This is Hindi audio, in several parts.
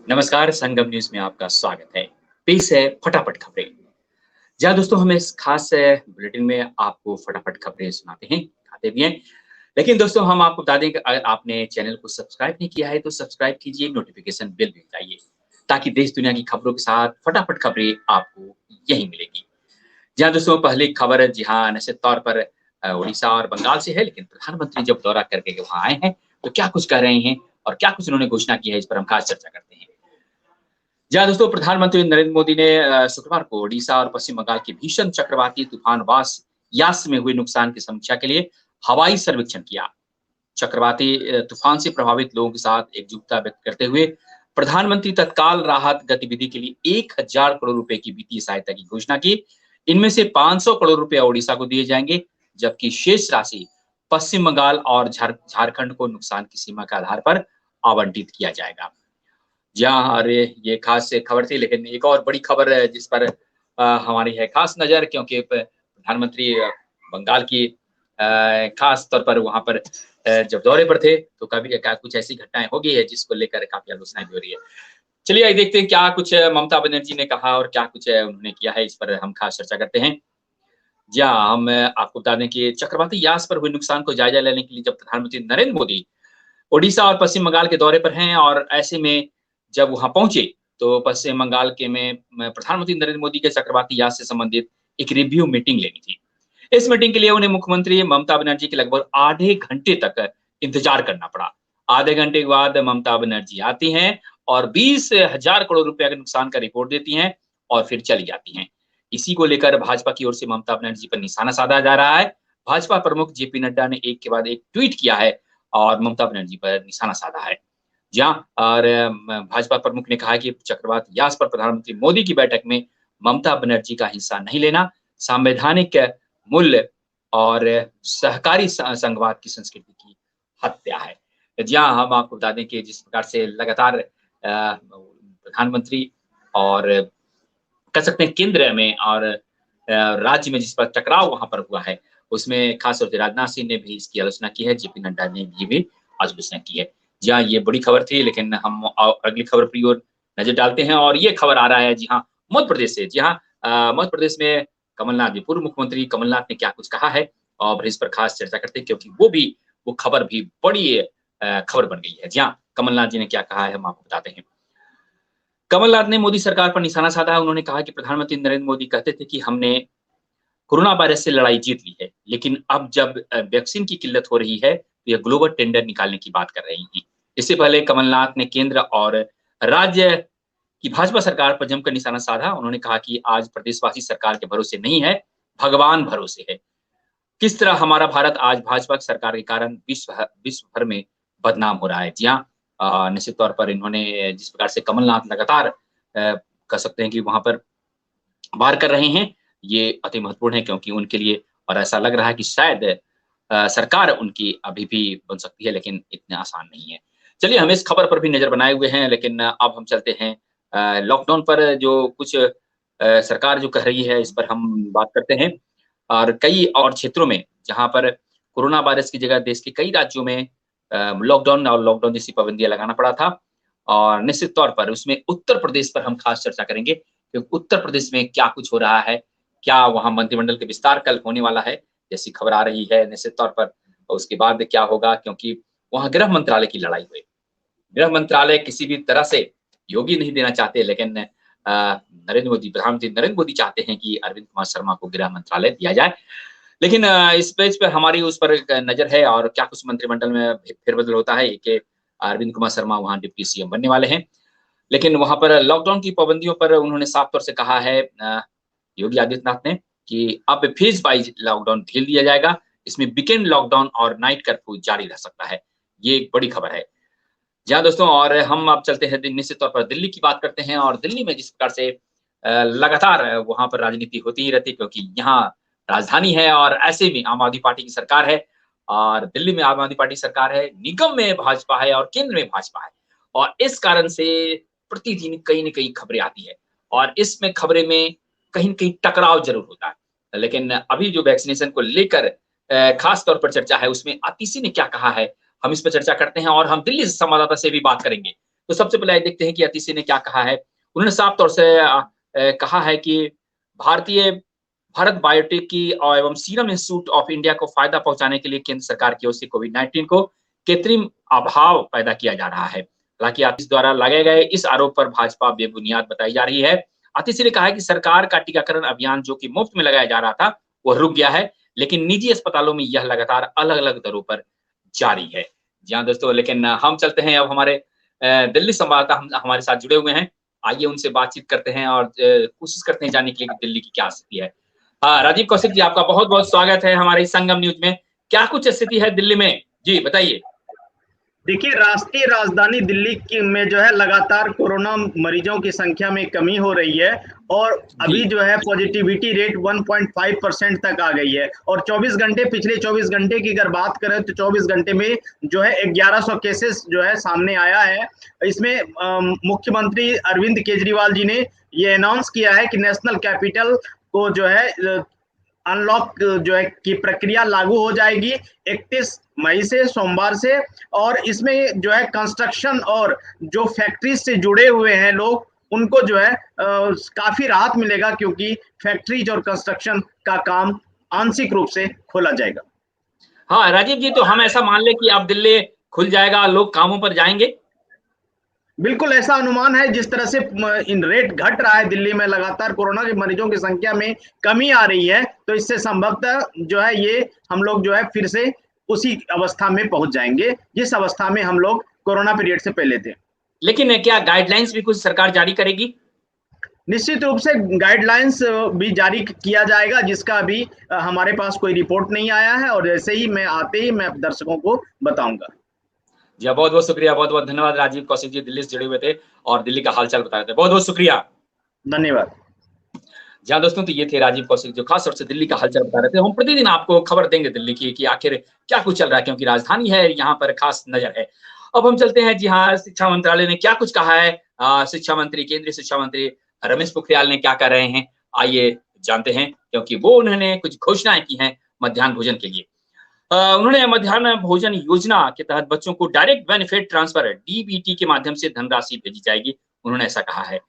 नमस्कार, संगम न्यूज़ में आपका स्वागत है। पेश है फटाफट खबरें। जहाँ दोस्तों हम इस खास बुलेटिन में आपको फटाफट खबरें सुनाते हैं, दिखाते भी हैं। लेकिन दोस्तों हम आपको बता दें कि अगर आपने चैनल को सब्सक्राइब नहीं किया है तो सब्सक्राइब कीजिए, नोटिफ़िकेशन बेल भी बजाइए ताकि देश दुनिया की खबरों के साथ फटाफट खबरें आपको यहीं मिलेगी। जहाँ दोस्तों पहली खबर जी हाँ, निश्चित तौर पर उड़ीसा और बंगाल से है, लेकिन प्रधानमंत्री जब दौरा करके वहाँ आए हैं, तो क्या कुछ कह रहे हैं और क्या कुछ उन्होंने घोषणा की है, इस पर हम खास चर्चा करते हैं। जी हाँ, दोस्तों प्रधानमंत्री नरेंद्र मोदी ने शुक्रवार को ओडिशा और पश्चिम बंगाल के भीषण चक्रवाती तूफान यास में हुए नुकसान की समीक्षा के लिए हवाई सर्वेक्षण किया। चक्रवाती तूफान से प्रभावित लोगों के साथ एकजुटता व्यक्त करते हुए प्रधानमंत्री तत्काल राहत गतिविधि के लिए 1,000 करोड़ रुपए की वित्तीय सहायता की घोषणा की। इनमें से 500 करोड़ रुपए ओडिशा को दिए जाएंगे, जबकि शेष राशि पश्चिम बंगाल और झारखंड को नुकसान की सीमा के आधार पर आवंटित किया जाएगा। जी हाँ, अरे ये खास खबर थी, लेकिन एक और बड़ी खबर है जिस पर हमारी है खास नज़र, क्योंकि प्रधानमंत्री बंगाल की खास तौर पर वहाँ पर जब दौरे पर थे तो कभी क्या कुछ ऐसी घटनाएँ हो गई है जिसको लेकर काफ़ी आलोचनाएँ भी हो रही है। चलिए आइए देखते हैं क्या कुछ ममता बनर्जी ने कहा और क्या कुछ उन्होंने किया है, इस पर हम खास चर्चा करते हैं। जी हाँ, हम आपको बता दें कि चक्रवाती यास पर हुए नुकसान को जायज़ा लेने के लिए जब प्रधानमंत्री नरेंद्र मोदी ओडिशा और पश्चिम बंगाल के दौरे पर हैं और ऐसे में जब वहाँ पहुँचे, तो पश्चिम बंगाल के में प्रधानमंत्री नरेंद्र मोदी के चक्रवाती याद से संबंधित एक रिव्यू मीटिंग लेनी थी। इस मीटिंग के लिए उन्हें मुख्यमंत्री ममता बनर्जी के लगभग आधे घंटे तक इंतजार करना पड़ा। आधे घंटे के बाद ममता बनर्जी आती हैं और 20,000 करोड़ रुपए के नुकसान का रिपोर्ट देती हैं और फिर चली जाती हैं। इसी को लेकर भाजपा की ओर से ममता बनर्जी पर निशाना साधा जा रहा है। भाजपा प्रमुख जेपी नड्डा ने एक के बाद एक ट्वीट किया है और ममता बनर्जी पर निशाना साधा है। जहाँ और भाजपा प्रमुख ने कहा कि चक्रवात यास पर प्रधानमंत्री मोदी की बैठक में ममता बनर्जी का हिस्सा नहीं लेना संवैधानिक मूल्य और सहकारी संघवाद की संस्कृति की हत्या है। जी हाँ, हम आपको बता दें कि जिस प्रकार से लगातार प्रधानमंत्री और कह सकते हैं केंद्र में और राज्य में जिस पर टकराव वहाँ पर हुआ है, उसमें खास तौर से राजनाथ सिंह ने भी इसकी आलोचना की है, जेपी नड्डा ने भी आलोचना की है। जी हाँ, ये बड़ी खबर थी, लेकिन हम अगली खबर की ओर नज़र डालते हैं और ये खबर आ रहा है जी हाँ, मध्य प्रदेश से। जी हाँ, मध्य प्रदेश में कमलनाथ जी, पूर्व मुख्यमंत्री कमलनाथ ने क्या कुछ कहा है और इस पर खास चर्चा करते हैं, क्योंकि वो खबर भी बड़ी खबर बन गई है। जी हाँ, कमलनाथ जी ने क्या कहा है हम आपको बताते हैं। कमलनाथ ने मोदी सरकार पर निशाना साधा। उन्होंने कहा कि प्रधानमंत्री नरेंद्र मोदी कहते थे कि हमने कोरोना वायरस से लड़ाई जीत ली है, लेकिन अब जब वैक्सीन की किल्लत हो रही है, तो यह ग्लोबल टेंडर निकालने की बात कर रही हैं। इससे पहले कमलनाथ ने केंद्र और राज्य की भाजपा सरकार पर जमकर निशाना साधा। उन्होंने कहा कि आज प्रदेशवासी सरकार के भरोसे नहीं है, भगवान भरोसे है। किस तरह हमारा भारत आज भाजपा की सरकार के कारण विश्व भर में बदनाम हो रहा है। जी हाँ, निश्चित तौर पर इन्होंने जिस प्रकार से कमलनाथ लगातार कह सकते हैं कि वहाँ पर वार कर रहे हैं, ये अति महत्वपूर्ण है, क्योंकि उनके लिए और ऐसा लग रहा है कि शायद सरकार उनकी अभी भी बन सकती है, लेकिन इतना आसान नहीं है। चलिए हम इस खबर पर भी नज़र बनाए हुए हैं, लेकिन अब हम चलते हैं लॉकडाउन पर जो कुछ सरकार जो कह रही है, इस पर हम बात करते हैं। और कई और क्षेत्रों में जहाँ पर कोरोना वायरस की जगह देश के कई राज्यों में लॉकडाउन जैसी पाबंदियाँ लगाना पड़ा था और निश्चित तौर पर उसमें उत्तर प्रदेश पर हम खास चर्चा करेंगे। कि उत्तर प्रदेश में क्या कुछ हो रहा है? क्या वहाँ मंत्रिमंडल के विस्तार कल होने वाला है? जैसी खबर आ रही है निश्चित तौर पर। और उसके बाद क्या होगा, क्योंकि वहाँ गृह मंत्रालय की लड़ाई हुई। गृह मंत्रालय किसी भी तरह से योगी नहीं देना चाहते, लेकिन प्रधानमंत्री नरेंद्र मोदी चाहते हैं कि अरविंद कुमार शर्मा को गृह मंत्रालय दिया जाए। लेकिन इस पेज पे हमारी उस पर एक नज़र है और क्या कुछ मंत्रिमंडल में फेरबदल होता है कि अरविंद कुमार शर्मा वहाँ डिप्टी सीएम बनने वाले हैं। लेकिन वहाँ पर लॉकडाउन की पाबंदियों पर उन्होंने साफ तौर से कहा है योगी आदित्यनाथ ने कि अब फेज़ वाइज़ लॉकडाउन ढील दिया जाएगा। इसमें वीकेंड लॉकडाउन और नाइट कर्फ्यू जारी रह सकता है। ये एक बड़ी खबर है। जी हाँ, दोस्तों और हम अब चलते हैं निश्चित तौर पर दिल्ली की बात करते हैं और दिल्ली में जिस प्रकार से लगातार वहाँ पर राजनीति होती ही रहती है, क्योंकि यहाँ राजधानी है और ऐसे में आम आदमी पार्टी की सरकार है और दिल्ली में आम आदमी पार्टी सरकार है, निगम में भाजपा है और केंद्र में भाजपा है। और इस कारण से प्रतिदिन कहीं न कहीं खबरें आती है और इसमें खबरें में कहीं न कहीं टकराव ज़रूर होता है। लेकिन अभी जो वैक्सीनेशन को लेकर खास तौर पर चर्चा है, उसमें आतिशी ने क्या कहा है, हम इस पे चर्चा करते हैं और हम दिल्ली से संवाददाता से भी बात करेंगे। तो सबसे पहले देखते हैं कि अतिशी ने क्या कहा है। उन्होंने साफ तौर से कहा है कि भारत बायोटेक की एवं सीरम इंस्टीट्यूट ऑफ इंडिया को फायदा पहुंचाने के लिए केंद्र सरकार की ओर से कोविड-19 को कृत्रिम अभाव पैदा किया जा रहा है। हालांकि आतिशी द्वारा लगाए गए इस आरोप पर भाजपा बेबुनियाद बताई जा रही है। आतिशी ने कहा है कि सरकार का टीकाकरण अभियान जो कि मुफ्त में लगाया जा रहा था, वो रुक गया है, लेकिन निजी अस्पतालों में यह लगातार अलग-अलग दरों पर जारी है। जी हाँ दोस्तों, लेकिन हम चलते हैं अब हमारे दिल्ली संवाददाता हम हमारे साथ जुड़े हुए हैं। आइए उनसे बातचीत करते हैं और कोशिश करते हैं जानने के लिए कि दिल्ली की क्या स्थिति है। राजीव कौशिक जी, आपका बहुत-बहुत स्वागत है हमारे संगम न्यूज़ में। क्या कुछ स्थिति है दिल्ली में? जी, बताइए। देखिए, राष्ट्रीय राजधानी दिल्ली की में जो है लगातार कोरोना मरीजों की संख्या में कमी हो रही है और अभी जो है पॉजिटिविटी रेट 1.5% तक आ गई है और 24 घंटे पिछले 24 घंटे की अगर बात करें तो 24 घंटे में जो है 1100 केसेस जो है सामने आया है। इसमें मुख्यमंत्री अरविंद केजरीवाल जी ने ये अनाउंस किया है कि नेशनल कैपिटल को जो है अनलॉक जो है की प्रक्रिया लागू हो जाएगी 31 मई से, सोमवार से। और इसमें जो है कंस्ट्रक्शन और जो फैक्ट्री से जुड़े हुए हैं लोग, उनको जो है काफी राहत मिलेगा क्योंकि फैक्ट्रीज और कंस्ट्रक्शन का काम आंशिक रूप से खोला जाएगा। हाँ राजीव जी, तो हम ऐसा मान लें कि अब दिल्ली खुल जाएगा, लोग कामों पर जाएंगे? बिल्कुल ऐसा अनुमान है। जिस तरह से इन रेट घट रहा है दिल्ली में, लगातार कोरोना के मरीजों की संख्या में कमी आ रही है, तो इससे संभवतः जो है ये हम लोग जो है फिर से उसी अवस्था में पहुंच जाएंगे जिस अवस्था में हम लोग कोरोना पीरियड से पहले थे। लेकिन क्या गाइडलाइंस भी कुछ सरकार जारी करेगी? निश्चित रूप से गाइडलाइंस भी जारी किया जाएगा, जिसका अभी हमारे पास कोई रिपोर्ट नहीं आया है और जैसे ही मैं आते ही मैं दर्शकों को बताऊंगा। जी हाँ, बहुत-बहुत शुक्रिया, बहुत-बहुत धन्यवाद राजीव कौशिक जी, दिल्ली से जुड़े हुए थे और दिल्ली का हालचाल बता रहे थे। बहुत-बहुत शुक्रिया। धन्यवाद। जी हाँ दोस्तों, तो ये थे राजीव कौशिक जो खास तौर से दिल्ली का हालचाल बता रहे थे। हम प्रतिदिन आपको खबर देंगे दिल्ली की कि आखिर क्या कुछ चल रहा है, क्योंकि राजधानी है, यहाँ पर खास नज़र है। अब हम चलते हैं, जी हाँ, शिक्षा मंत्रालय ने क्या कुछ कहा है। शिक्षा मंत्री, केंद्रीय शिक्षा मंत्री रमेश पोखरियाल ने क्या कर रहे हैं, आइए जानते हैं, क्योंकि वो उन्होंने कुछ घोषणाएँ की हैं मध्याह्न भोजन के लिए। उन्होंने मध्याह्न भोजन योजना के तहत बच्चों को डायरेक्ट बेनिफिट ट्रांसफर डीबीटी के माध्यम से धनराशि भेजी जाएगी, उन्होंने ऐसा कहा है।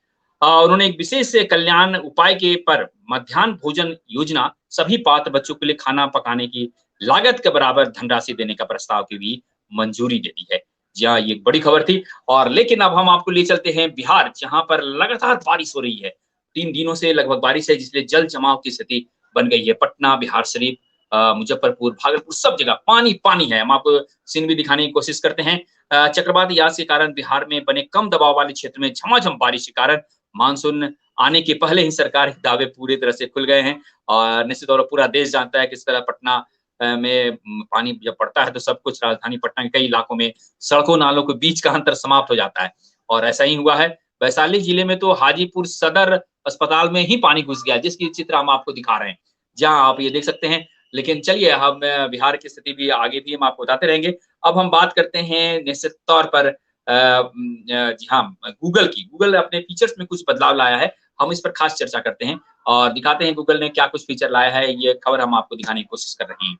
उन्होंने एक विशेष कल्याण उपाय के पर मध्याह्न भोजन योजना सभी पात्र बच्चों के लिए खाना पकाने की लागत के बराबर धनराशि देने का प्रस्ताव की भी मंजूरी दे दी है। जी हाँ, ये एक बड़ी खबर थी। और लेकिन अब हम आपको ले चलते हैं बिहार, जहां पर लगातार बारिश हो रही है। 3 दिनों से लगभग बारिश है, जिससे जल जमाव की स्थिति बन गई है। पटना, बिहारशरीफ, मुजफ्फरपुर, भागलपुर, सब जगह पानी-पानी है। हम आपको सीन भी दिखाने की कोशिश करते हैं। चक्रवात यास के कारण बिहार में बने कम दबाव वाले क्षेत्र में झमाझम बारिश के कारण मानसून आने के पहले ही सरकार के दावे पूरी तरह से खुल गए हैं। और निश्चित तौर पर पूरा देश जानता है किस तरह पटना में पानी जब पड़ता है तो सब कुछ राजधानी पटना के कई इलाकों में सड़कों नालों के बीच का अंतर समाप्त हो जाता है, और ऐसा ही हुआ है। वैशाली जिले में तो हाजीपुर सदर अस्पताल में ही पानी घुस गया, जिसकी चित्र हम आपको दिखा रहे हैं, जहां आप ये देख सकते हैं। लेकिन चलिए, हम बिहार की स्थिति भी आगे भी हम आपको बताते रहेंगे। अब हम बात करते हैं निश्चित तौर पर जी हाँ, गूगल की। गूगल अपने फीचर्स में कुछ बदलाव लाया है, हम इस पर खास चर्चा करते हैं और दिखाते हैं गूगल ने क्या कुछ फीचर लाया है। ये खबर हम आपको दिखाने की कोशिश कर रहे हैं।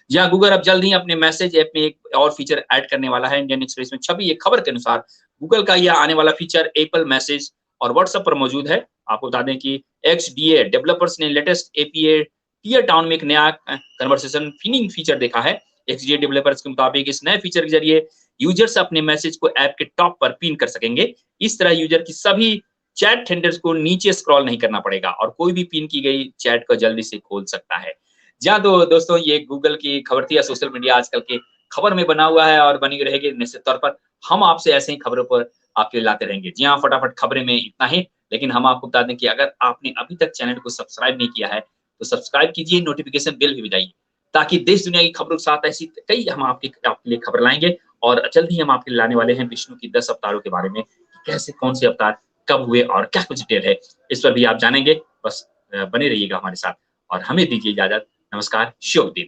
जी हाँ, गूगल अब जल्द ही अपने मैसेज ऐप में एक और फीचर ऐड करने वाला है। इंडियन एक्सप्रेस में छपी एक खबर के अनुसार गूगल का यह आने वाला फीचर एप्पल मैसेज और व्हाट्सएप पर मौजूद है। आपको बता दें कि एक्सडीए डेवलपर्स ने लेटेस्ट एपीए टियर टाउन में एक नया कन्वर्सेशन फिनिंग फीचर देखा है। एक्सडीए डेवलपर्स के मुताबिक इस नए फीचर के जरिए यूजर्स अपने मैसेज को ऐप के टॉप पर पिन कर सकेंगे। इस तरह यूजर की सभी चैट हैंडल्स को नीचे स्क्रॉल नहीं करना पड़ेगा और कोई भी पिन की गई चैट को जल्दी से खोल सकता है। जहाँ तो दोस्तों, ये गूगल की खबर थी। सोशल मीडिया आजकल के खबर में बना हुआ है और बनी रहेगी। निश्चित तौर पर हम आपसे ऐसे ही खबरों पर आपके लिए लाते रहेंगे। जी हाँ, फटाफट खबरें में इतना ही। लेकिन हम आपको बता दें कि अगर आपने अभी तक चैनल को सब्सक्राइब नहीं किया है तो सब्सक्राइब कीजिए, नोटिफिकेशन बेल भी बजाइए, ताकि देश दुनिया की खबरों के साथ ऐसी कई हम आपके लिए खबर लाएंगे। और जल्द ही हम आपके लिए लाने वाले हैं विष्णु की 10 अवतारों के बारे में, कैसे कौन से अवतार कब हुए और क्या कुछ डिटेल है, इस पर भी आप जानेंगे। बस बने रहिएगा हमारे साथ और हमें दीजिए इजाजत। नमस्कार, शुभ दिन।